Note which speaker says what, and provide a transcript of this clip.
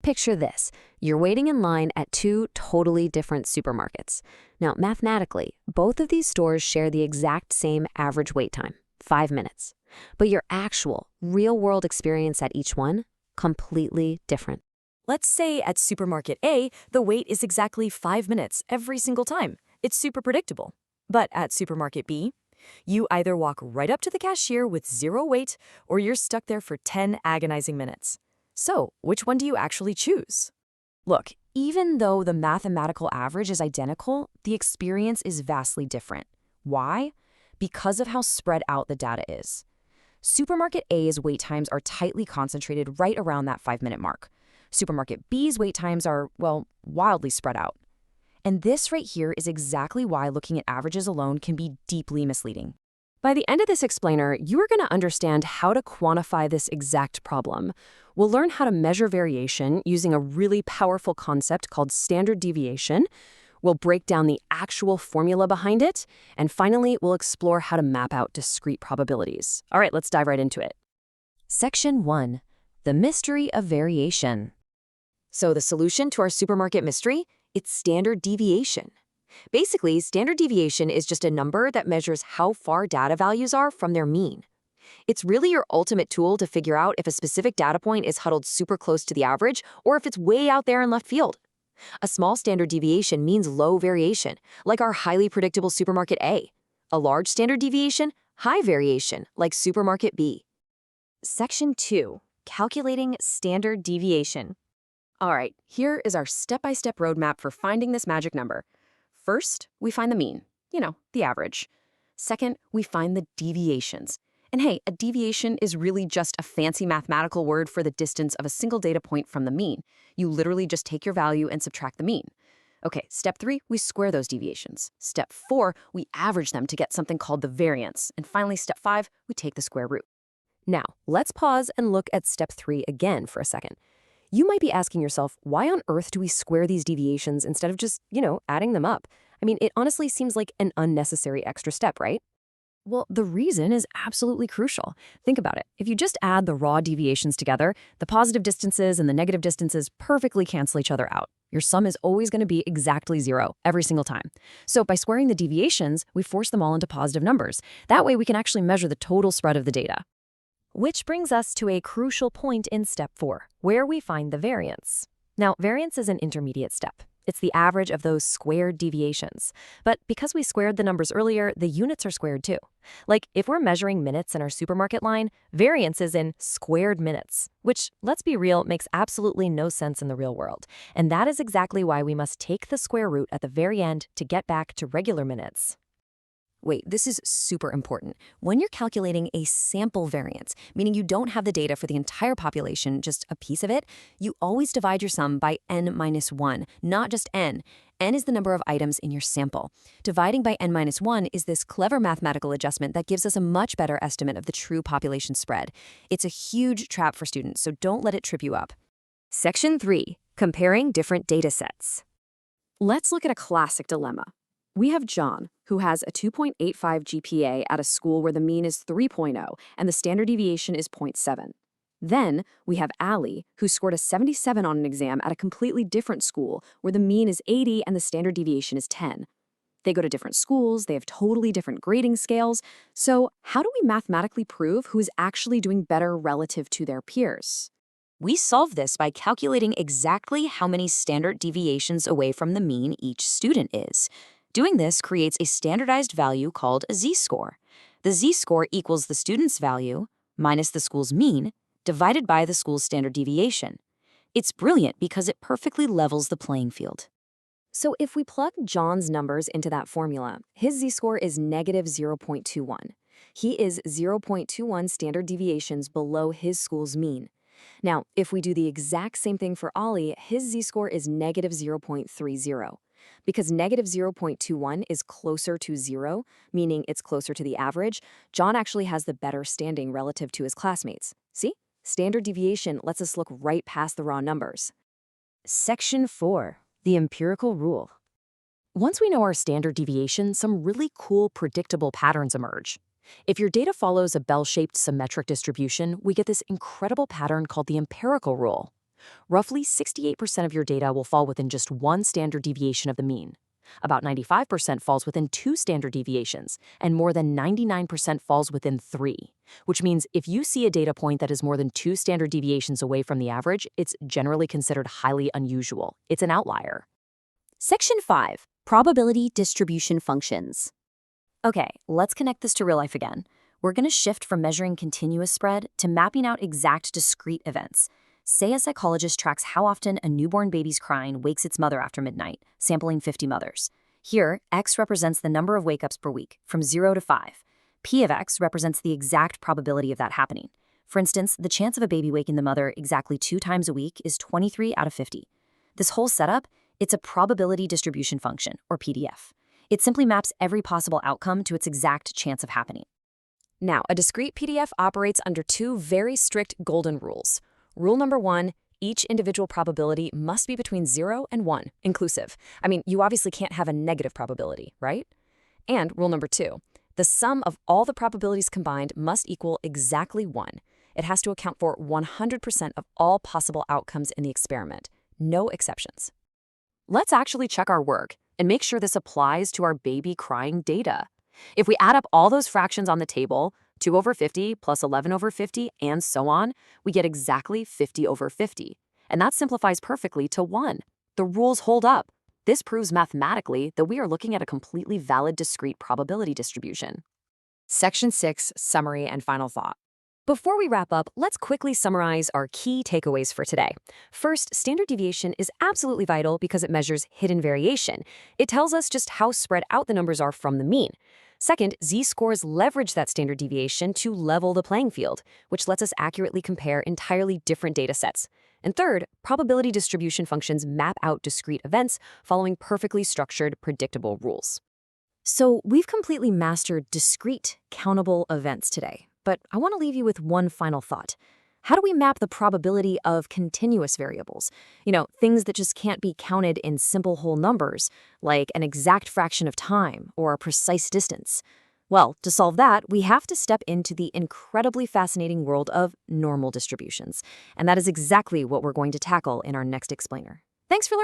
Speaker 1: Picture this. You're waiting in line at two totally different supermarkets. Now, mathematically, both of these stores share the exact same average wait time, 5 minutes. But your actual, real-world experience at each one, completely different.
Speaker 2: Let's say at supermarket A, the wait is exactly 5 minutes every single time. It's super predictable. But at supermarket B, you either walk right up to the cashier with 0 wait, or you're stuck there for 10 agonizing minutes. So, which one do you actually choose? Look, even though the mathematical average is identical, the experience is vastly different. Why? Because of how spread out the data is. Supermarket A's wait times are tightly concentrated right around that 5-minute mark. Supermarket B's wait times are, well, wildly spread out. And this right here is exactly why looking at averages alone can be deeply misleading. By the end of this explainer, you are going to understand how to quantify this exact problem. We'll learn how to measure variation using a really powerful concept called standard deviation. We'll break down the actual formula behind it. And finally, we'll explore how to map out discrete probabilities. All right, let's dive right into it. Section 1. The mystery of variation. So the solution to our supermarket mystery? It's standard deviation. Basically, standard deviation is just a number that measures how far data values are from their mean. It's really your ultimate tool to figure out if a specific data point is huddled super close to the average or if it's way out there in left field. A small standard deviation means low variation, like our highly predictable supermarket A. A large standard deviation, high variation, like supermarket B. Section 2. Calculating standard deviation. All right, here is our step-by-step roadmap for finding this magic number. First, we find the mean, the average. Second, we find the deviations. And hey, a deviation is really just a fancy mathematical word for the distance of a single data point from the mean. You literally just take your value and subtract the mean. Okay, step 3, we square those deviations. Step 4, we average them to get something called the variance. And finally, step 5, we take the square root. Now, let's pause and look at step 3 again for a second. You might be asking yourself, why on earth do we square these deviations instead of just, adding them up? I mean, it honestly seems like an unnecessary extra step, right? Well, the reason is absolutely crucial. Think about it. If you just add the raw deviations together, the positive distances and the negative distances perfectly cancel each other out. Your sum is always going to be exactly 0 every single time. So by squaring the deviations, we force them all into positive numbers. That way we can actually measure the total spread of the data. Which brings us to a crucial point in step 4, where we find the variance. Now, variance is an intermediate step. It's the average of those squared deviations. But because we squared the numbers earlier, the units are squared too. Like if we're measuring minutes in our supermarket line, variance is in squared minutes, which, let's be real, makes absolutely no sense in the real world. And that is exactly why we must take the square root at the very end to get back to regular minutes. Wait, this is super important. When you're calculating a sample variance, meaning you don't have the data for the entire population, just a piece of it, you always divide your sum by n-1, not just n. N is the number of items in your sample. Dividing by n-1 is this clever mathematical adjustment that gives us a much better estimate of the true population spread. It's a huge trap for students, so don't let it trip you up. Section 3. Comparing different data sets. Let's look at a classic dilemma. We have John, who has a 2.85 GPA at a school where the mean is 3.0 and the standard deviation is 0.7. Then we have Allie, who scored a 77 on an exam at a completely different school where the mean is 80 and the standard deviation is 10. They go to different schools, they have totally different grading scales. So how do we mathematically prove who is actually doing better relative to their peers? We solve this by calculating exactly how many standard deviations away from the mean each student is. Doing this creates a standardized value called a z-score. The z-score equals the student's value minus the school's mean divided by the school's standard deviation. It's brilliant because it perfectly levels the playing field. So if we plug John's numbers into that formula, his z-score is negative 0.21. He is 0.21 standard deviations below his school's mean. Now, if we do the exact same thing for Ollie, his z-score is negative 0.30. Because negative 0.21 is closer to 0, meaning it's closer to the average, John actually has the better standing relative to his classmates. See? Standard deviation lets us look right past the raw numbers. Section 4. The empirical rule. Once we know our standard deviation, some really cool predictable patterns emerge. If your data follows a bell-shaped symmetric distribution, we get this incredible pattern called the empirical rule. Roughly 68% of your data will fall within just one standard deviation of the mean. About 95% falls within 2 standard deviations, and more than 99% falls within 3, which means if you see a data point that is more than 2 standard deviations away from the average, it's generally considered highly unusual. It's an outlier.
Speaker 1: Section 5. Probability distribution functions. Okay, let's connect this to real life again. We're going to shift from measuring continuous spread to mapping out exact discrete events. Say a psychologist tracks how often a newborn baby's crying wakes its mother after midnight, sampling 50 mothers. Here, X represents the number of wake-ups per week, from 0 to 5. P of X represents the exact probability of that happening. For instance, the chance of a baby waking the mother exactly 2 times a week is 23 out of 50. This whole setup, it's a probability distribution function, or PDF. It simply maps every possible outcome to its exact chance of happening. Now, a discrete PDF operates under 2 very strict golden rules. Rule number 1, each individual probability must be between 0 and 1, inclusive. I mean, you obviously can't have a negative probability, right? And rule number 2, the sum of all the probabilities combined must equal exactly 1. It has to account for 100% of all possible outcomes in the experiment, no exceptions. Let's actually check our work and make sure this applies to our baby crying data. If we add up all those fractions on the table, 2 over 50 plus 11 over 50, and so on, we get exactly 50 over 50. And that simplifies perfectly to 1. The rules hold up. This proves mathematically that we are looking at a completely valid discrete probability distribution. Section 6, Summary and Final Thought. Before we wrap up, let's quickly summarize our key takeaways for today. First, standard deviation is absolutely vital because it measures hidden variation. It tells us just how spread out the numbers are from the mean. Second, z-scores leverage that standard deviation to level the playing field, which lets us accurately compare entirely different data sets. And third, probability distribution functions map out discrete events following perfectly structured, predictable rules. So we've completely mastered discrete, countable events today. But I want to leave you with one final thought. How do we map the probability of continuous variables? Things that just can't be counted in simple whole numbers, like an exact fraction of time or a precise distance. Well, to solve that, we have to step into the incredibly fascinating world of normal distributions. And that is exactly what we're going to tackle in our next explainer. Thanks for learning.